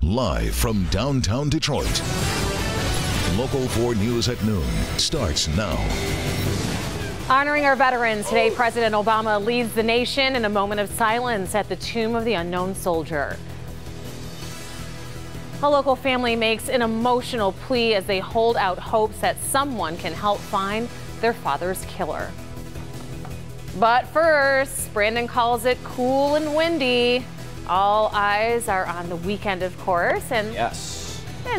Live from downtown Detroit, Local 4 News at noon starts now. Honoring our veterans, today President Obama leads the nation in a moment of silence at the Tomb of the Unknown Soldier. A local family makes an emotional plea as they hold out hopes that someone can help find their father's killer. But first, Brandon calls it cool and windy. All eyes are on the weekend, of course, and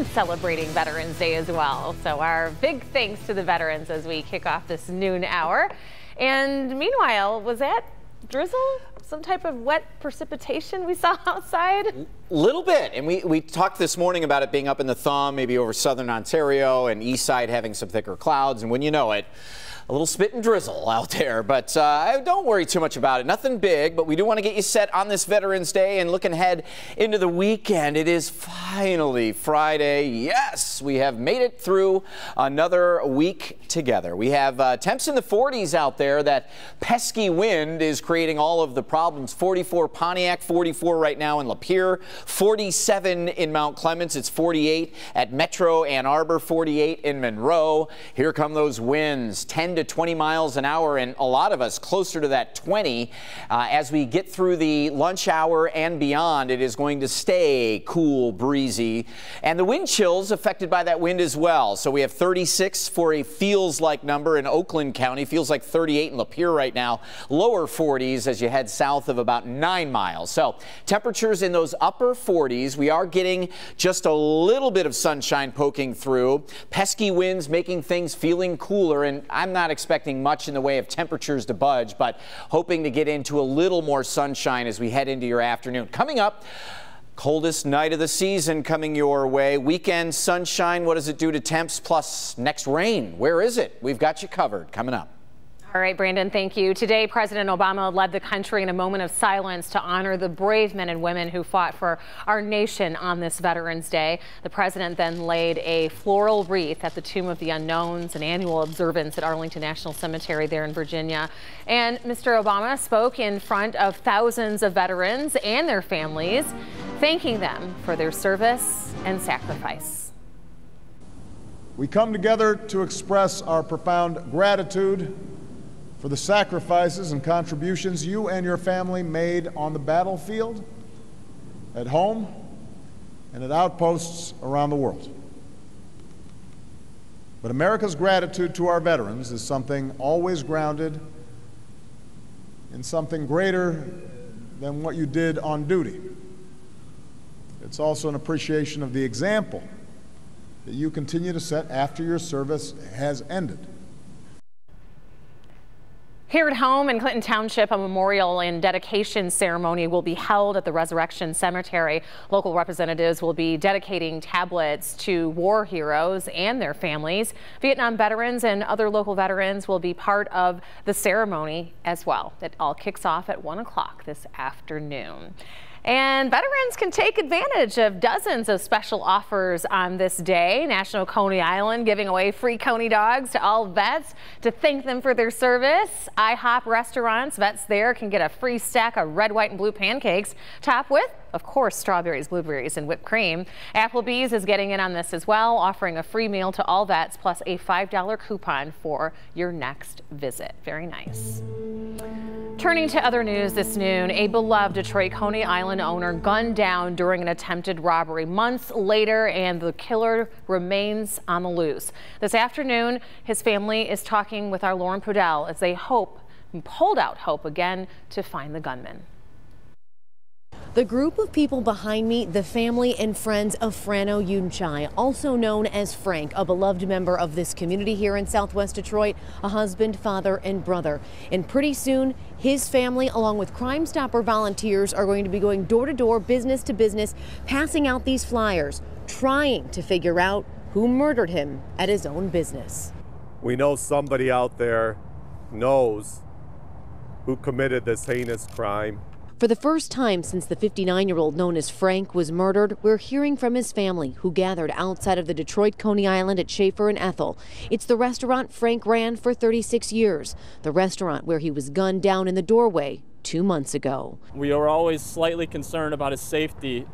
celebrating Veterans Day as well. So our big thanks to the veterans as we kick off this noon hour. And meanwhile, was that drizzle? Some type of wet precipitation we saw outside? Little bit, and we talked this morning about it being up in the thumb, maybe over southern Ontario, and east side having some thicker clouds, and when you know it, a little spit and drizzle out there, but don't worry too much about it. Nothing big, but we do want to get you set on this Veterans Day and looking ahead into the weekend. It is finally Friday. Yes, we have made it through another week together. We have temps in the 40s out there. That pesky wind is creating all of the problems. 44 Pontiac, 44 right now in Lapeer, 47 in Mount Clemens. It's 48 at Metro Ann Arbor, 48 in Monroe. Here come those winds, 10 to 20 miles an hour, and a lot of us closer to that 20. As we get through the lunch hour and beyond, it is going to stay cool, breezy, and the wind chills affected by that wind as well. So we have 36 for a feels-like number in Oakland County, feels like 38 in Lapeer right now, lower 40s as you head south of about 9 miles. So temperatures in those upper 40s. We are getting just a little bit of sunshine poking through, pesky winds making things feeling cooler, and I'm not expecting much in the way of temperatures to budge, but hoping to get into a little more sunshine as we head into your afternoon. Coming up, coldest night of the season coming your way. Weekend sunshine, what does it do to temps? Plus next rain, where is it? We've got you covered coming up. All right, Brandon, thank you. Today, President Obama led the country in a moment of silence to honor the brave men and women who fought for our nation on this Veterans Day. The president then laid a floral wreath at the Tomb of the Unknowns, an annual observance at Arlington National Cemetery there in Virginia. And Mr. Obama spoke in front of thousands of veterans and their families, thanking them for their service and sacrifice. We come together to express our profound gratitude for the sacrifices and contributions you and your family made on the battlefield, at home, and at outposts around the world. But America's gratitude to our veterans is something always grounded in something greater than what you did on duty. It's also an appreciation of the example that you continue to set after your service has ended. Here at home in Clinton Township, a memorial and dedication ceremony will be held at the Resurrection Cemetery. Local representatives will be dedicating tablets to war heroes and their families. Vietnam veterans and other local veterans will be part of the ceremony as well. It all kicks off at 1 o'clock this afternoon. And veterans can take advantage of dozens of special offers on this day. National Coney Island giving away free Coney dogs to all vets to thank them for their service. IHOP restaurants, vets there can get a free stack of red, white, and blue pancakes topped with, of course, strawberries, blueberries, and whipped cream. Applebee's is getting in on this as well, offering a free meal to all vets plus a $5 coupon for your next visit. Very nice. Turning to other news this noon, a beloved Detroit Coney Island owner gunned down during an attempted robbery months later, and the killer remains on the loose. This afternoon, his family is talking with our Lauren Podell as they hold out hope again to find the gunman. The group of people behind me, the family and friends of Frano Yunchai, also known as Frank, a beloved member of this community here in Southwest Detroit, a husband, father, and brother. And pretty soon, his family, along with Crime Stopper volunteers, are going to be going door to door, business to business, passing out these flyers, trying to figure out who murdered him at his own business. We know somebody out there knows who committed this heinous crime. For the first time since the 59-year-old known as Frank was murdered, we're hearing from his family, who gathered outside of the Detroit Coney Island at Schaefer and Ethel. It's the restaurant Frank ran for 36 years, the restaurant where he was gunned down in the doorway 2 months ago. We are always slightly concerned about his safety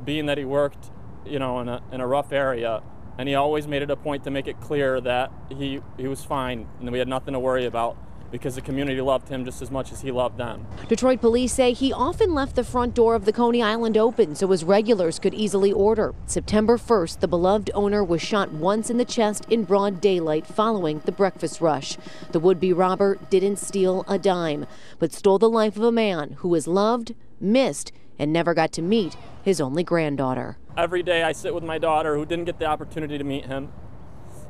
being that he worked, you know, in a rough area, and he always made it a point to make it clear that he was fine and we had nothing to worry about, because the community loved him just as much as he loved them. Detroit police say he often left the front door of the Coney Island open so his regulars could easily order. September 1st, the beloved owner was shot once in the chest in broad daylight following the breakfast rush. The would-be robber didn't steal a dime, but stole the life of a man who was loved, missed, and never got to meet his only granddaughter. Every day I sit with my daughter who didn't get the opportunity to meet him,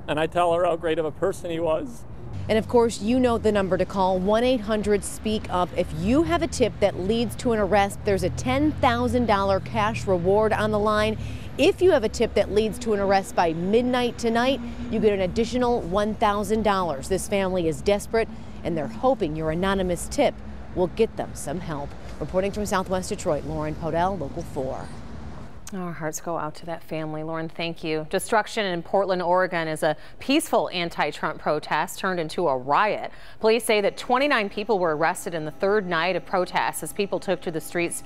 and I tell her how great of a person he was. And of course, you know the number to call, 1-800-SPEAK-UP. If you have a tip that leads to an arrest, there's a $10,000 cash reward on the line. If you have a tip that leads to an arrest by midnight tonight, you get an additional $1,000. This family is desperate, and they're hoping your anonymous tip will get them some help. Reporting from Southwest Detroit, Lauren Podell, Local 4. Our hearts go out to that family. Lauren, thank you. Destruction in Portland, Oregon as a peaceful anti-Trump protest turned into a riot. Police say that 29 people were arrested in the third night of protests as people took to the streets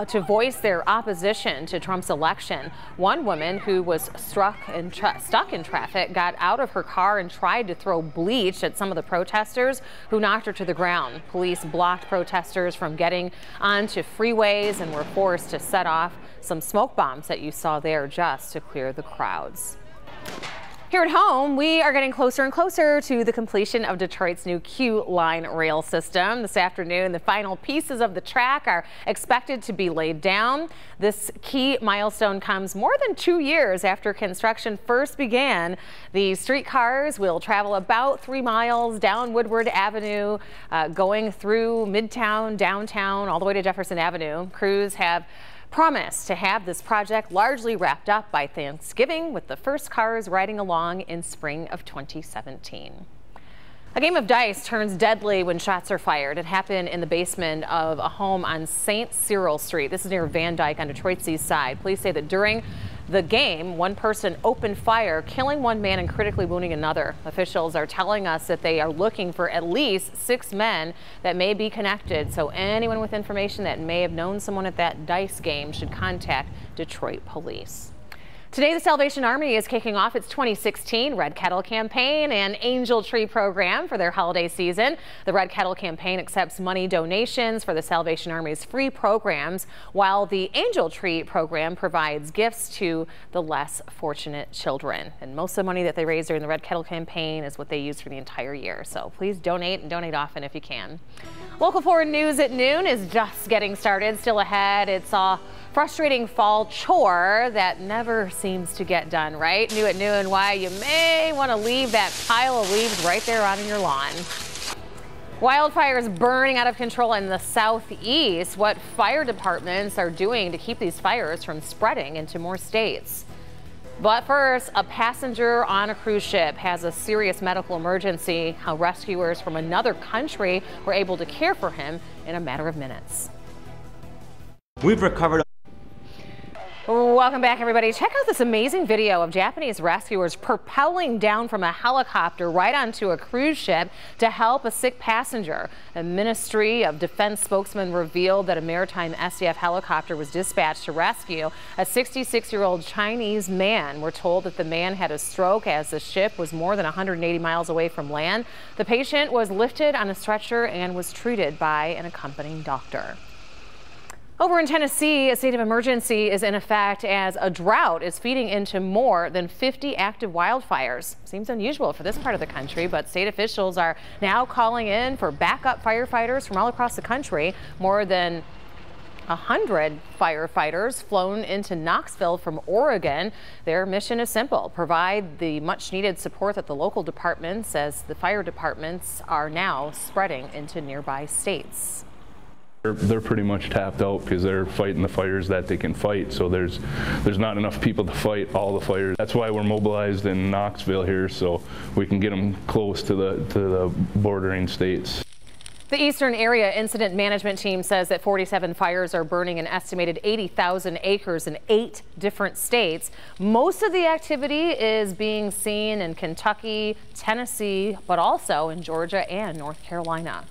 to voice their opposition to Trump's election. One woman who was stuck in traffic got out of her car and tried to throw bleach at some of the protesters who knocked her to the ground. Police blocked protesters from getting onto freeways and were forced to set off some smoke bombs that you saw there just to clear the crowds. Here at home, we are getting closer and closer to the completion of Detroit's new Q Line rail system. This afternoon, the final pieces of the track are expected to be laid down. This key milestone comes more than 2 years after construction first began. The streetcars will travel about 3 miles down Woodward Avenue, going through Midtown, downtown, all the way to Jefferson Avenue. Crews have promised to have this project largely wrapped up by Thanksgiving, with the first cars riding along in spring of 2017. A game of dice turns deadly when shots are fired. It happened in the basement of a home on St. Cyril Street. This is near Van Dyke on Detroit's east side. Police say that during the game, one person opened fire, killing one man and critically wounding another. Officials are telling us that they are looking for at least 6 men that may be connected. So anyone with information that may have known someone at that dice game should contact Detroit police. Today, the Salvation Army is kicking off its 2016 Red Kettle Campaign and Angel Tree Program for their holiday season. The Red Kettle Campaign accepts money donations for the Salvation Army's free programs, while the Angel Tree Program provides gifts to the less fortunate children. And most of the money that they raise during the Red Kettle Campaign is what they use for the entire year. So please donate, and donate often if you can. Local 4 News at noon is just getting started. Still ahead, it's a frustrating fall chore that never seems to get done, right? New at noon, why you may want to leave that pile of leaves right there on your lawn. Wildfires burning out of control in the southeast. What fire departments are doing to keep these fires from spreading into more states. But first, a passenger on a cruise ship has a serious medical emergency. How rescuers from another country were able to care for him in a matter of minutes. We've recovered. Welcome back, everybody. Check out this amazing video of Japanese rescuers propelling down from a helicopter right onto a cruise ship to help a sick passenger. A Ministry of Defense spokesman revealed that a maritime SDF helicopter was dispatched to rescue a 66-year-old Chinese man. We're told that the man had a stroke as the ship was more than 180 miles away from land. The patient was lifted on a stretcher and was treated by an accompanying doctor. Over in Tennessee, a state of emergency is in effect as a drought is feeding into more than 50 active wildfires. Seems unusual for this part of the country, but state officials are now calling in for backup firefighters from all across the country. More than 100 firefighters flown into Knoxville from Oregon. Their mission is simple: provide the much needed support that the local departments, as the fire departments are now spreading into nearby states. They're pretty much tapped out because they're fighting the fires that they can fight. So there's not enough people to fight all the fires. That's why we're mobilized in Knoxville here, so we can get them close to the bordering states. The Eastern Area Incident Management Team says that 47 fires are burning an estimated 80,000 acres in 8 different states. Most of the activity is being seen in Kentucky, Tennessee, but also in Georgia and North Carolina.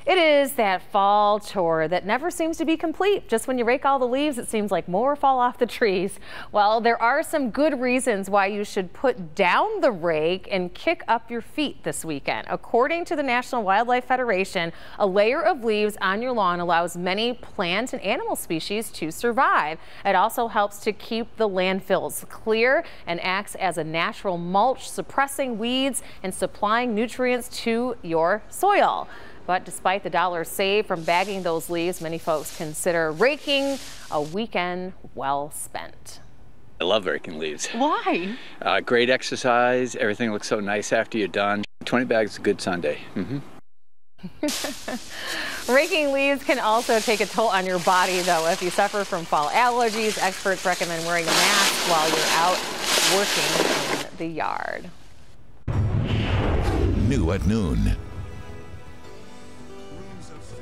It is that fall chore that never seems to be complete. Just when you rake all the leaves, it seems like more fall off the trees. Well, there are some good reasons why you should put down the rake and kick up your feet this weekend. According to the National Wildlife Federation, a layer of leaves on your lawn allows many plant and animal species to survive. It also helps to keep the landfills clear and acts as a natural mulch, suppressing weeds and supplying nutrients to your soil. But despite the dollars saved from bagging those leaves, many folks consider raking a weekend well spent. I love raking leaves. Why? Great exercise. Everything looks so nice after you're done. 20 bags is a good Sunday. Raking leaves can also take a toll on your body, though. If you suffer from fall allergies, experts recommend wearing a mask while you're out working in the yard. New at noon.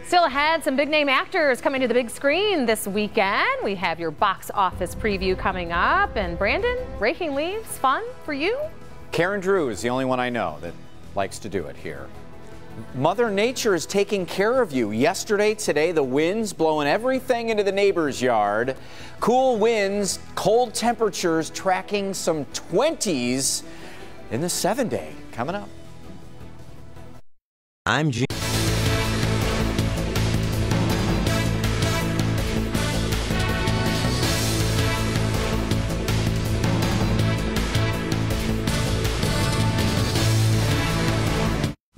Still ahead, some big-name actors coming to the big screen this weekend. We have your box office preview coming up. And Brandon, raking leaves, fun for you? Karen Drew is the only one I know that likes to do it here. Mother Nature is taking care of you. Yesterday, today, the winds blowing everything into the neighbor's yard. Cool winds, cold temperatures, tracking some 20s in the 7-day. Coming up. I'm Jim.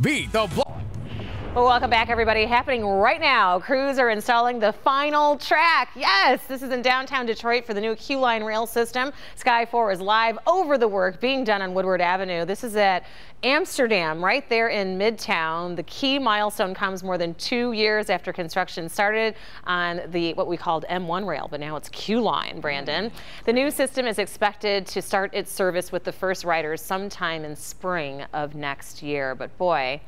Beat the block. Well, welcome back, everybody. Happening right now, crews are installing the final track. Yes, this is in downtown Detroit for the new Q Line rail system. Sky 4 is live over the work being done on Woodward Avenue. This is at Amsterdam, right there in Midtown. The key milestone comes more than 2 years after construction started on the what we called M1 rail, but now it's Q Line, Brandon. The new system is expected to start its service with the first riders sometime in spring of next year. But boy,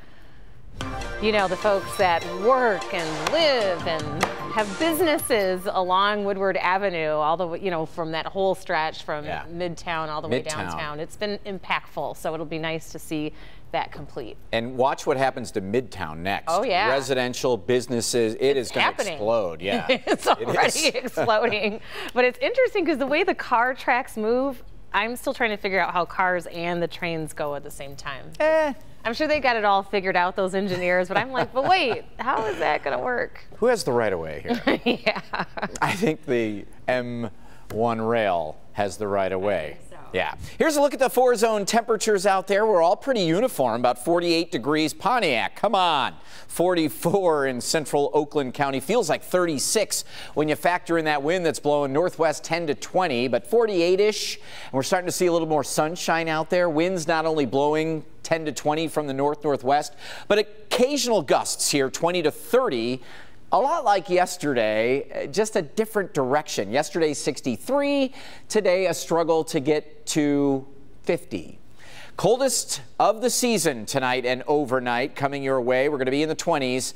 you know, the folks that work and live and have businesses along Woodward Avenue, all the way, you know, from that whole stretch from Midtown all the way downtown. It's been impactful, so it'll be nice to see that complete. And watch what happens to Midtown next. Oh, yeah. Residential, businesses, it's going to explode. Yeah. It's already exploding. But it's interesting because the way the car tracks move, I'm still trying to figure out how cars and the trains go at the same time. I'm sure they got it all figured out, those engineers, but I'm like, but wait, how is that going to work? Who has the right of way here? Yeah. I think the M1 rail has the right of way. Yeah. Here's a look at the 4-zone temperatures out there. We're all pretty uniform, about 48 degrees. Pontiac, come on. 44 in central Oakland County. Feels like 36 when you factor in that wind that's blowing northwest 10 to 20, but 48-ish. And we're starting to see a little more sunshine out there. Winds not only blowing 10 to 20 from the north-northwest, but occasional gusts here, 20 to 30. A lot like yesterday, just a different direction. Yesterday 63, today a struggle to get to 50. Coldest of the season tonight and overnight coming your way. We're going to be in the 20s.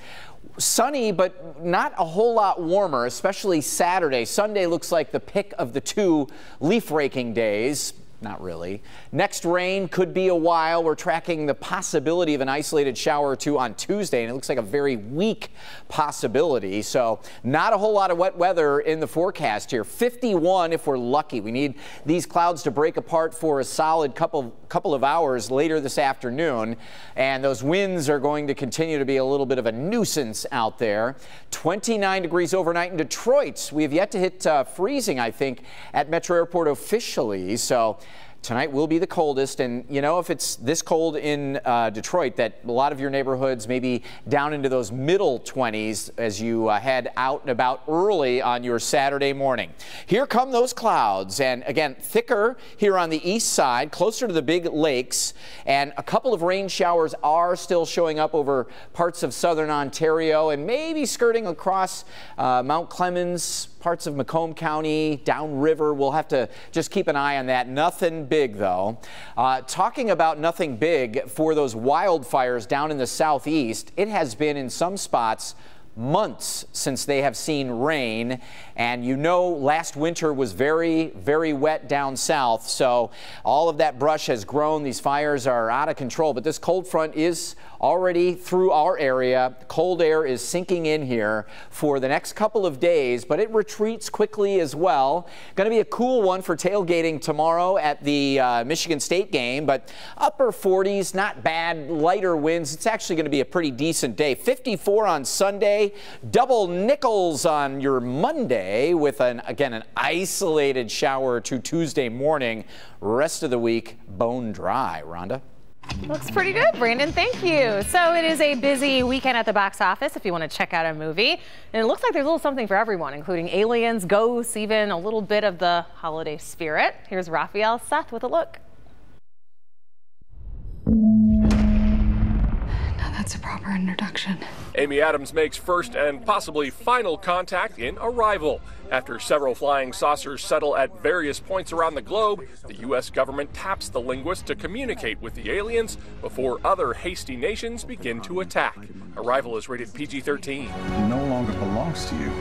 Sunny, but not a whole lot warmer, especially Saturday. Sunday looks like the pick of the two leaf raking days. Not really. Next rain could be a while. We're tracking the possibility of an isolated shower or two on Tuesday, and it looks like a very weak possibility. So not a whole lot of wet weather in the forecast here. 51 if we're lucky. We need these clouds to break apart for a solid couple of hours later this afternoon, and those winds are going to continue to be a little bit of a nuisance out there. 29 degrees overnight in Detroit. We have yet to hit freezing, I think, at Metro Airport officially. So tonight will be the coldest, and you know, if it's this cold in Detroit, that a lot of your neighborhoods may be down into those middle 20s as you head out and about early on your Saturday morning. Here come those clouds, and again, thicker here on the east side, closer to the big lakes, and a couple of rain showers are still showing up over parts of southern Ontario and maybe skirting across Mount Clemens, parts of Macomb County, downriver. We'll have to just keep an eye on that. Nothing big, though. Talking about nothing big for those wildfires down in the southeast, it has been in some spots months since they have seen rain, and you know last winter was very, very wet down south, so all of that brush has grown. These fires are out of control, but this cold front is already through our area. Cold air is sinking in here for the next couple of days, but it retreats quickly as well. Going to be a cool one for tailgating tomorrow at the Michigan State game, but upper 40s, not bad. Lighter winds. It's actually going to be a pretty decent day. 54 on Sunday, double nickels on your Monday with again an isolated shower or two Tuesday morning. Rest of the week bone dry. Rhonda? Looks pretty good, Brandon. Thank you. So it is a busy weekend at the box office if you want to check out a movie. And it looks like there's a little something for everyone, including aliens, ghosts, even a little bit of the holiday spirit. Here's Raphael Seth with a look. Now that's a proper introduction. Amy Adams makes first and possibly final contact in Arrival. After several flying saucers settle at various points around the globe, the U.S. government taps the linguist to communicate with the aliens before other hasty nations begin to attack. Arrival is rated PG-13. It no longer belongs to you.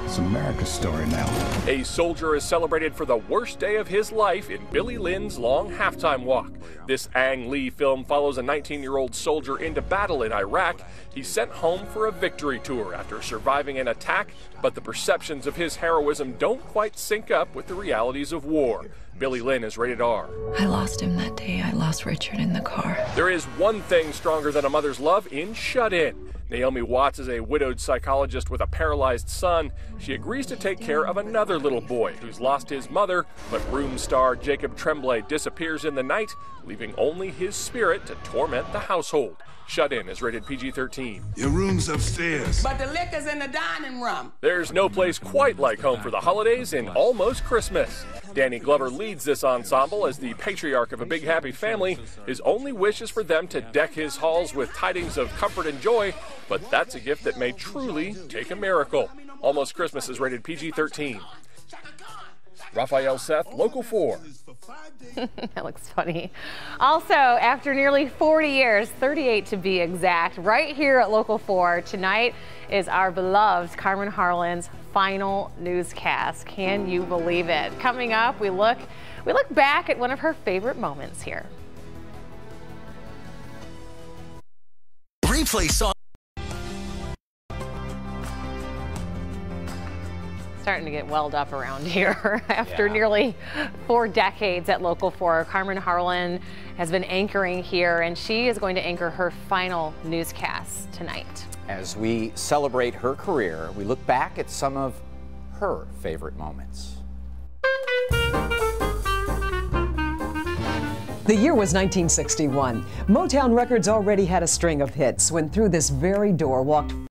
It's America's story now. A soldier is celebrated for the worst day of his life in Billy Lynn's Long Halftime Walk. This Ang Lee film follows a 19-year-old soldier into battle in Iraq. He's sent home for a victory tour after surviving an attack, but the perceptions of his heroism don't quite sync up with the realities of war. Billy Lynn is rated R. I lost him that day. I lost Richard in the car. There is one thing stronger than a mother's love in Shut In. Naomi Watts is a widowed psychologist with a paralyzed son. She agrees to take care of another little boy who's lost his mother, but Room star Jacob Tremblay disappears in the night, leaving only his spirit to torment the household. Shut In is rated PG-13. Your room's upstairs. But the liquor's in the dining room. There's no place quite like home for the holidays in Almost Christmas. Danny Glover leads this ensemble as the patriarch of a big happy family. His only wish is for them to deck his halls with tidings of comfort and joy, but that's a gift that may truly take a miracle. Almost Christmas is rated PG-13. Raphael Seth, Local 4. That looks funny. Also, after nearly 40 years, 38 to be exact, right here at Local 4, tonight is our beloved Carmen Harlan's final newscast. Can you believe it? Coming up, we look back at one of her favorite moments here. Replay song. Starting to get welled up around here. After nearly 4 decades at Local 4, Carmen Harlan has been anchoring here, and she is going to anchor her final newscast tonight. As we celebrate her career, we look back at some of her favorite moments. The year was 1961. Motown Records already had a string of hits when through this very door walked